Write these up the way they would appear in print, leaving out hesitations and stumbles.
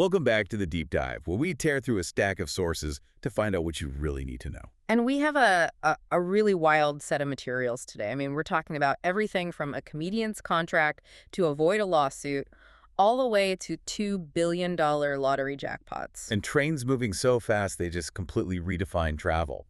Welcome back to the Deep Dive, where we tear through a stack of sources to find out what you really need to know. And we have a really wild set of materials today. I mean, we're talking about everything from a comedian's contract to avoid a lawsuit, all the way to $2 billion lottery jackpots. And trains moving so fast, they just completely redefine travel.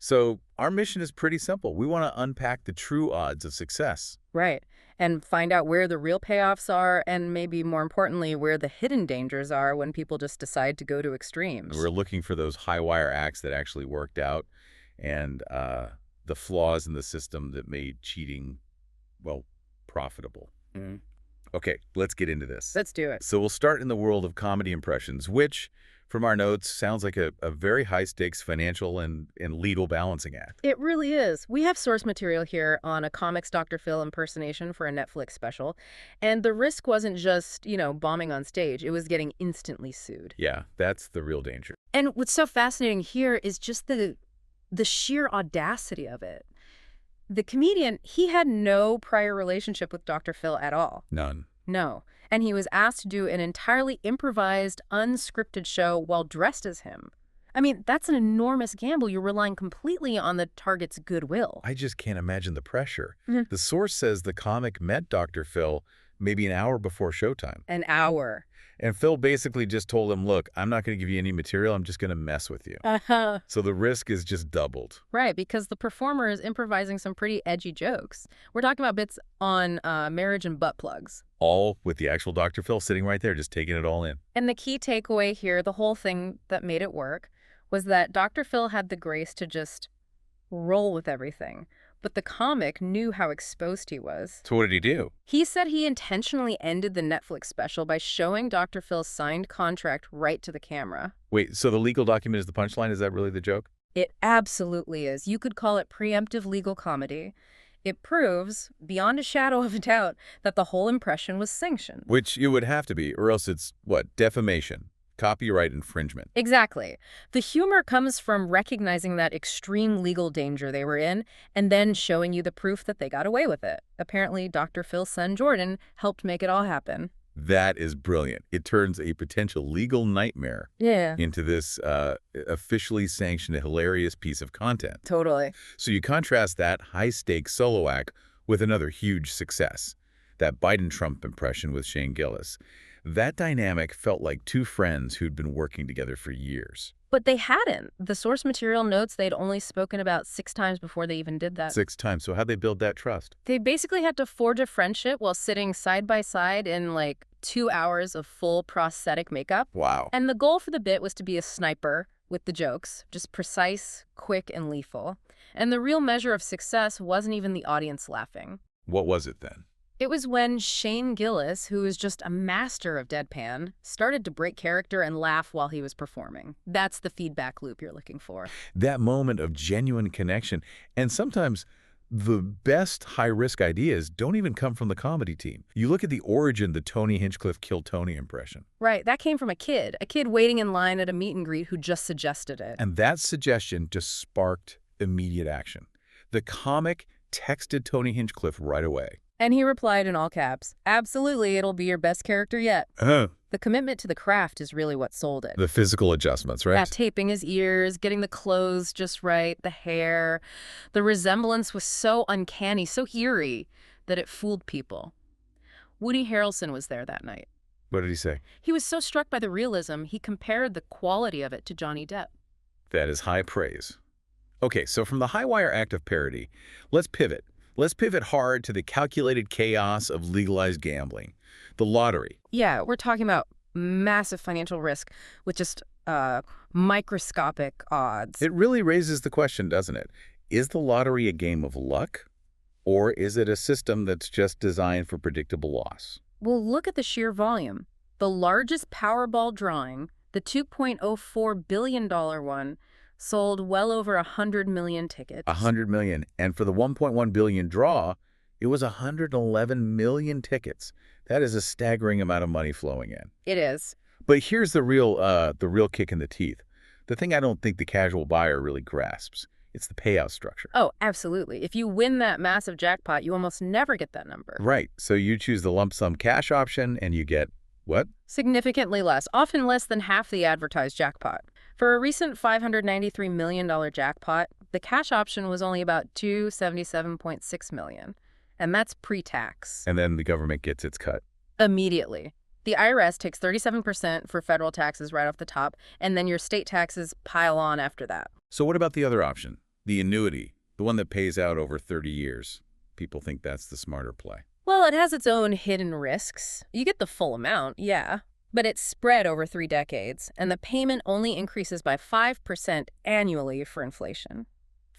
So our mission is pretty simple. We want to unpack the true odds of success. Right. And find out where the real payoffs are, and maybe more importantly, where the hidden dangers are when people just decide to go to extremes. We're looking for those high-wire acts that actually worked out and the flaws in the system that made cheating, well, profitable. Mm. Okay, let's get into this. Let's do it. So we'll start in the world of comedy impressions, which, from our notes, sounds like a very high-stakes financial and legal balancing act. It really is. We have source material here on a comics Dr. Phil impersonation for a Netflix special. And the risk wasn't just, bombing on stage. It was getting instantly sued. Yeah, that's the real danger. And what's so fascinating here is just the sheer audacity of it. The comedian, he had no prior relationship with Dr. Phil at all. None. No. And he was asked to do an entirely improvised, unscripted show while dressed as him. I mean, that's an enormous gamble. You're relying completely on the target's goodwill. I just can't imagine the pressure. Mhm. The source says the comic met Dr. Phil maybe an hour before showtime. An hour. And Phil basically just told him, look, I'm not going to give you any material. I'm just going to mess with you. Uh-huh. So the risk is just doubled. Right, because the performer is improvising some pretty edgy jokes. We're talking about bits on marriage and butt plugs. All with the actual Dr. Phil sitting right there, just taking it all in. And the key takeaway here, the whole thing that made it work, was that Dr. Phil had the grace to just roll with everything. But the comic knew how exposed he was. So what did he do? He said he intentionally ended the Netflix special by showing Dr. Phil's signed contract right to the camera. Wait, so the legal document is the punchline? Is that really the joke? It absolutely is. You could call it preemptive legal comedy. It proves, beyond a shadow of a doubt, that the whole impression was sanctioned. Which it would have to be, or else it's, what, defamation, copyright infringement. Exactly. The humor comes from recognizing that extreme legal danger they were in and then showing you the proof that they got away with it. Apparently, Dr. Phil's son, Jordan, helped make it all happen. That is brilliant. It turns a potential legal nightmare into this officially sanctioned, hilarious piece of content. Totally. So you contrast that high-stakes solo act with another huge success, that Biden-Trump impression with Shane Gillis. That dynamic felt like two friends who'd been working together for years. But they hadn't. The source material notes they'd only spoken about 6 times before they even did that. 6 times. So how'd they build that trust? They basically had to forge a friendship while sitting side by side in 2 hours of full prosthetic makeup. Wow. And the goal for the bit was to be a sniper with the jokes, just precise, quick, and lethal. And the real measure of success wasn't even the audience laughing. What was it then? It was when Shane Gillis, who is just a master of deadpan, started to break character and laugh while he was performing. That's the feedback loop you're looking for. That moment of genuine connection. And sometimes the best high-risk ideas don't even come from the comedy team. You look at the origin, the Tony Hinchcliffe Kill Tony impression. Right, that came from a kid waiting in line at a meet and greet who just suggested it. And that suggestion just sparked immediate action. The comic texted Tony Hinchcliffe right away. And he replied in all caps, "Absolutely, it'll be your best character yet." The commitment to the craft is really what sold it. The physical adjustments, right? Yeah, taping his ears, getting the clothes just right, the hair. The resemblance was so uncanny, so eerie, that it fooled people. Woody Harrelson was there that night. What did he say? He was so struck by the realism, he compared the quality of it to Johnny Depp. That is high praise. Okay, so from the high-wire act of parody, let's pivot. Let's pivot hard to the calculated chaos of legalized gambling, the lottery. Yeah, we're talking about massive financial risk with just microscopic odds. It really raises the question, doesn't it? Is the lottery a game of luck, or is it a system that's just designed for predictable loss? Well, look at the sheer volume. The largest Powerball drawing, the $2.04 billion one, sold well over 100 million tickets. 100 million. And for the 1.1 billion draw, it was 111 million tickets. That is a staggering amount of money flowing in. It is. But here's the real kick in the teeth. The thing I don't think the casual buyer really grasps. It's the payout structure. Oh, absolutely. If you win that massive jackpot, you almost never get that number. Right. So you choose the lump sum cash option and you get What? Significantly less, often less than half the advertised jackpot. For a recent $593 million jackpot, the cash option was only about $277.6 million, and that's pre-tax. And then the government gets its cut. Immediately. The IRS takes 37% for federal taxes right off the top, and then your state taxes pile on after that. So what about the other option? The annuity, the one that pays out over 30 years. People think that's the smarter play. Well, it has its own hidden risks. You get the full amount, yeah, but it's spread over 3 decades, and the payment only increases by 5% annually for inflation.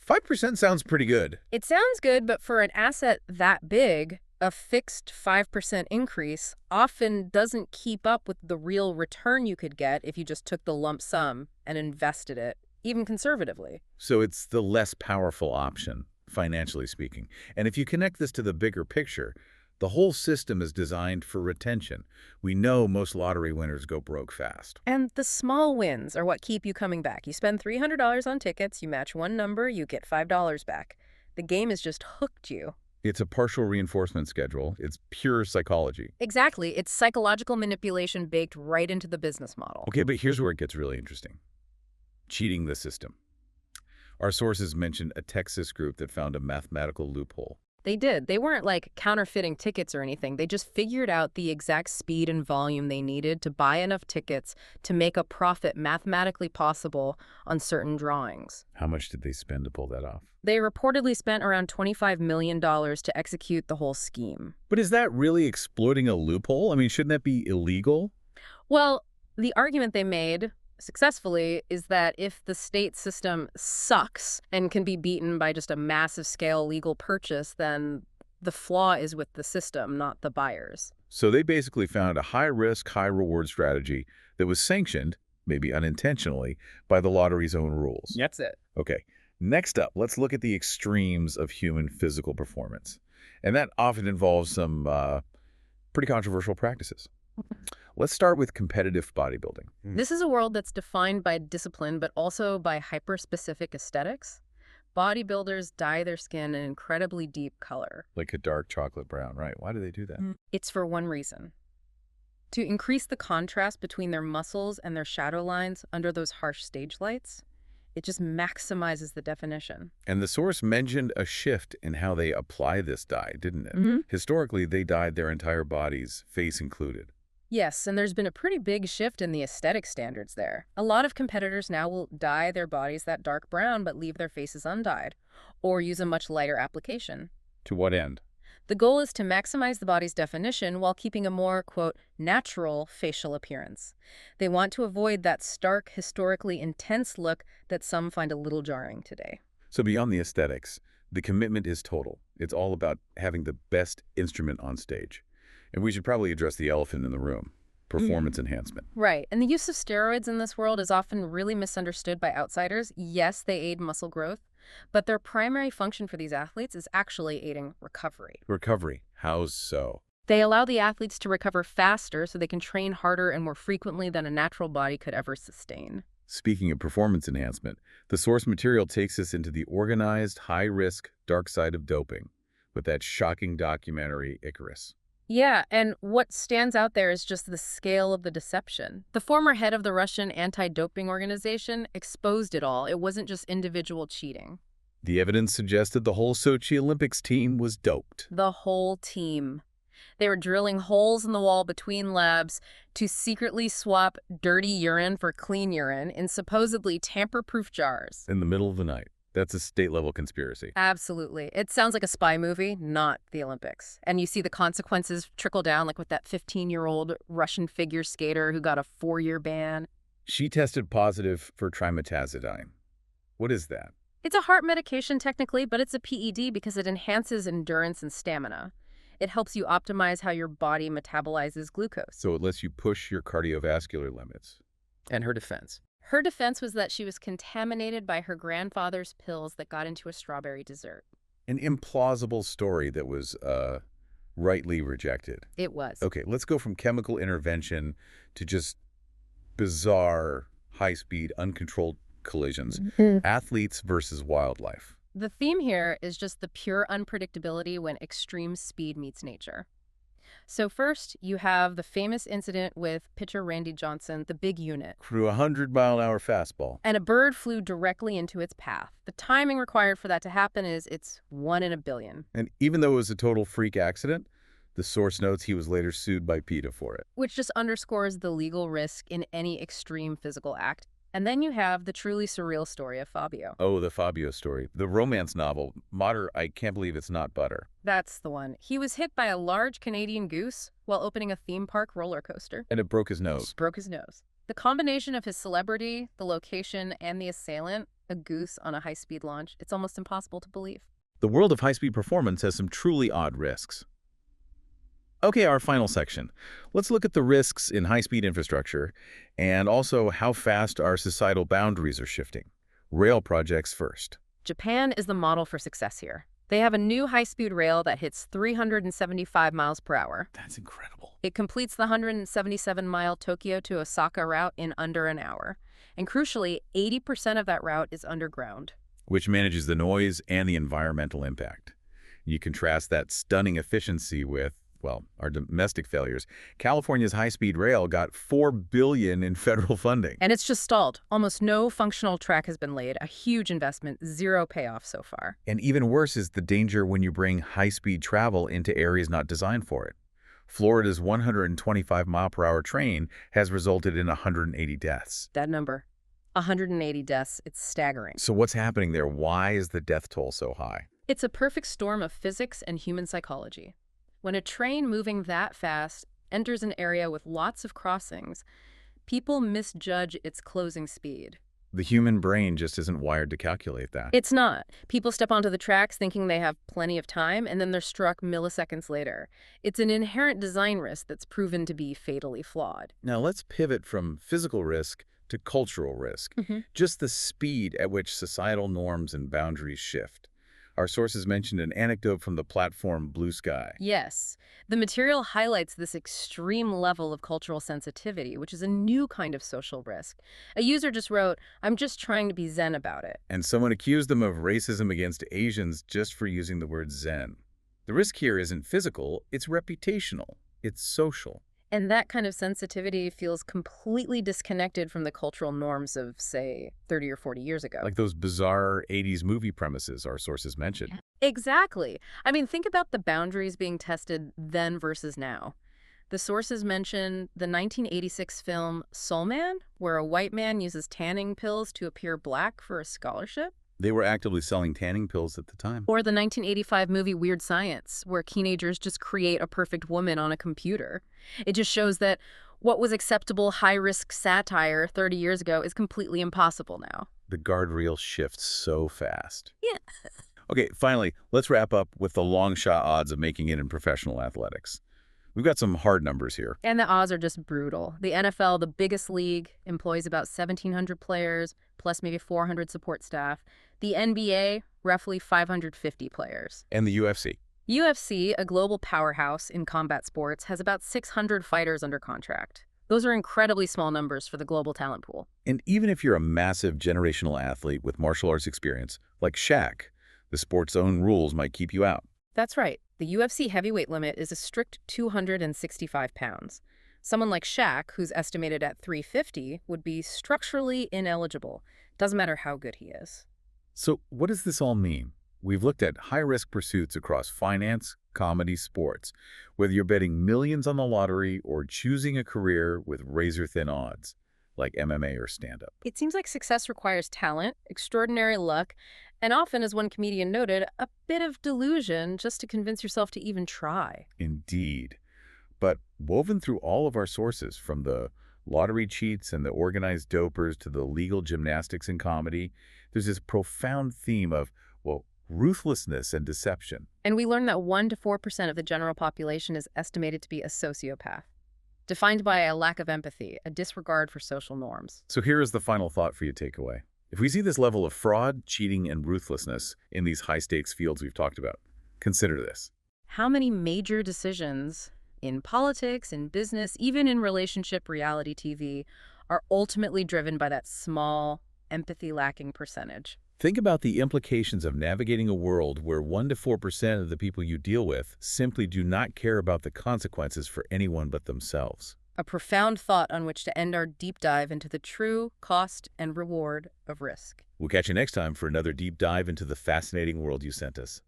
5% sounds pretty good. It sounds good, but for an asset that big, a fixed 5% increase often doesn't keep up with the real return you could get if you just took the lump sum and invested it, even conservatively. So it's the less powerful option, financially speaking. And if you connect this to the bigger picture, the whole system is designed for retention. We know most lottery winners go broke fast. And the small wins are what keep you coming back. You spend $300 on tickets, you match one number, you get $5 back. The game has just hooked you. It's a partial reinforcement schedule. It's pure psychology. Exactly. It's psychological manipulation baked right into the business model. Okay, but here's where it gets really interesting. Cheating the system. Our sources mentioned a Texas group that found a mathematical loophole. They did. They weren't like counterfeiting tickets or anything. They just figured out the exact speed and volume they needed to buy enough tickets to make a profit mathematically possible on certain drawings. How much did they spend to pull that off? They reportedly spent around $25 million to execute the whole scheme. But is that really exploiting a loophole? I mean, shouldn't that be illegal? Well, the argument they made successfully is that if the state system sucks and can be beaten by just a massive scale legal purchase, then the flaw is with the system, not the buyers. So they basically found a high-risk, high-reward strategy that was sanctioned, maybe unintentionally, by the lottery's own rules. That's it. Okay, next up, let's look at the extremes of human physical performance. And that often involves some pretty controversial practices. Let's start with competitive bodybuilding. This is a world that's defined by discipline, but also by hyper-specific aesthetics. Bodybuilders dye their skin an incredibly deep color. Like a dark chocolate brown, right? Why do they do that? It's for one reason: to increase the contrast between their muscles and their shadow lines under those harsh stage lights. It just maximizes the definition. And the source mentioned a shift in how they apply this dye, didn't it? Historically, they dyed their entire bodies, face included. Yes, and there's been a pretty big shift in the aesthetic standards there. A lot of competitors now will dye their bodies that dark brown but leave their faces undyed, or use a much lighter application. To what end? The goal is to maximize the body's definition while keeping a more, quote, natural facial appearance. They want to avoid that stark, historically intense look that some find a little jarring today. So beyond the aesthetics, the commitment is total. It's all about having the best instrument on stage. And we should probably address the elephant in the room, performance enhancement. Right, and the use of steroids in this world is often really misunderstood by outsiders. Yes, they aid muscle growth, but their primary function for these athletes is actually aiding recovery. Recovery. How so? They allow the athletes to recover faster so they can train harder and more frequently than a natural body could ever sustain. Speaking of performance enhancement, the source material takes us into the organized, high-risk, dark side of doping with that shocking documentary, Icarus. Yeah, and what stands out there is just the scale of the deception. The former head of the Russian anti-doping organization exposed it all. It wasn't just individual cheating. The evidence suggested the whole Sochi Olympics team was doped. The whole team. They were drilling holes in the wall between labs to secretly swap dirty urine for clean urine in supposedly tamper-proof jars. In the middle of the night. That's a state-level conspiracy. Absolutely. It sounds like a spy movie, not the Olympics. And you see the consequences trickle down, like with that 15-year-old Russian figure skater who got a 4-year ban. She tested positive for trimetazidine. What is that? It's a heart medication technically, but it's a PED because it enhances endurance and stamina. It helps you optimize how your body metabolizes glucose. So it lets you push your cardiovascular limits. And her defense. Her defense was that she was contaminated by her grandfather's pills that got into a strawberry dessert. An implausible story that was rightly rejected. It was. Okay, let's go from chemical intervention to just bizarre, high-speed, uncontrolled collisions. Athletes versus wildlife. The theme here is just the pure unpredictability when extreme speed meets nature. So first, you have the famous incident with pitcher Randy Johnson, the big unit. Threw a 100-mile-an-hour fastball. And a bird flew directly into its path. The timing required for that to happen is it's 1 in a billion. And even though it was a total freak accident, the source notes he was later sued by PETA for it. Which just underscores the legal risk in any extreme physical act. And then you have the truly surreal story of Fabio. Oh, the Fabio story. The romance novel, Mater, I Can't Believe It's Not Butter. That's the one. He was hit by a large Canadian goose while opening a theme park roller coaster. And it broke his nose. Broke his nose. The combination of his celebrity, the location, and the assailant, a goose on a high-speed launch, it's almost impossible to believe. The world of high-speed performance has some truly odd risks. Okay, our final section. Let's look at the risks in high-speed infrastructure and also how fast our societal boundaries are shifting. Rail projects first. Japan is the model for success here. They have a new high-speed rail that hits 375 miles per hour. That's incredible. It completes the 177-mile Tokyo to Osaka route in under an hour. And crucially, 80% of that route is underground. Which manages the noise and the environmental impact. You contrast that stunning efficiency with, well, our domestic failures. California's high-speed rail got $4 billion in federal funding. And it's just stalled. Almost no functional track has been laid. A huge investment, zero payoff so far. And even worse is the danger when you bring high-speed travel into areas not designed for it. Florida's 125-mile-per-hour train has resulted in 180 deaths. That number, 180 deaths, it's staggering. So what's happening there? Why is the death toll so high? It's a perfect storm of physics and human psychology. When a train moving that fast enters an area with lots of crossings, people misjudge its closing speed. The human brain just isn't wired to calculate that. It's not. People step onto the tracks thinking they have plenty of time, and then they're struck milliseconds later. It's an inherent design risk that's proven to be fatally flawed. Now let's pivot from physical risk to cultural risk. Just the speed at which societal norms and boundaries shift. Our sources mentioned an anecdote from the platform Blue Sky. Yes. The material highlights this extreme level of cultural sensitivity, which is a new kind of social risk. A user just wrote, "I'm just trying to be zen about it." And someone accused them of racism against Asians just for using the word zen. The risk here isn't physical, it's reputational, it's social. And that kind of sensitivity feels completely disconnected from the cultural norms of, say, 30 or 40 years ago. Like those bizarre 80s movie premises our sources mentioned. Exactly. I mean, think about the boundaries being tested then versus now. The sources mention the 1986 film Soul Man, where a white man uses tanning pills to appear black for a scholarship. They were actively selling tanning pills at the time. Or the 1985 movie Weird Science, where teenagers just create a perfect woman on a computer. It just shows that what was acceptable high-risk satire 30 years ago is completely impossible now. The guardrail shifts so fast. Yeah. Okay, finally, let's wrap up with the long shot odds of making it in professional athletics. We've got some hard numbers here. And the odds are just brutal. The NFL, the biggest league, employs about 1,700 players, plus maybe 400 support staff. The NBA, roughly 550 players. And the UFC. UFC, a global powerhouse in combat sports, has about 600 fighters under contract. Those are incredibly small numbers for the global talent pool. And even if you're a massive generational athlete with martial arts experience, like Shaq, the sport's own rules might keep you out. That's right. The UFC heavyweight limit is a strict 265 pounds. Someone like Shaq, who's estimated at 350, would be structurally ineligible. Doesn't matter how good he is. So what does this all mean? We've looked at high-risk pursuits across finance, comedy, sports, whether you're betting millions on the lottery or choosing a career with razor-thin odds, like MMA or stand-up. It seems like success requires talent, extraordinary luck, and often, as one comedian noted, a bit of delusion just to convince yourself to even try. Indeed. But woven through all of our sources, from the lottery cheats and the organized dopers to the legal gymnastics in comedy, there's this profound theme of, well, ruthlessness and deception. And we learned that 1 to 4% of the general population is estimated to be a sociopath, defined by a lack of empathy, a disregard for social norms. So here is the final thought for you to take away. If we see this level of fraud, cheating, and ruthlessness in these high-stakes fields we've talked about, consider this. How many major decisions in politics, in business, even in relationship reality TV, are ultimately driven by that small, empathy-lacking percentage? Think about the implications of navigating a world where 1 to 4% of the people you deal with simply do not care about the consequences for anyone but themselves. A profound thought on which to end our deep dive into the true cost and reward of risk. We'll catch you next time for another deep dive into the fascinating world you sent us.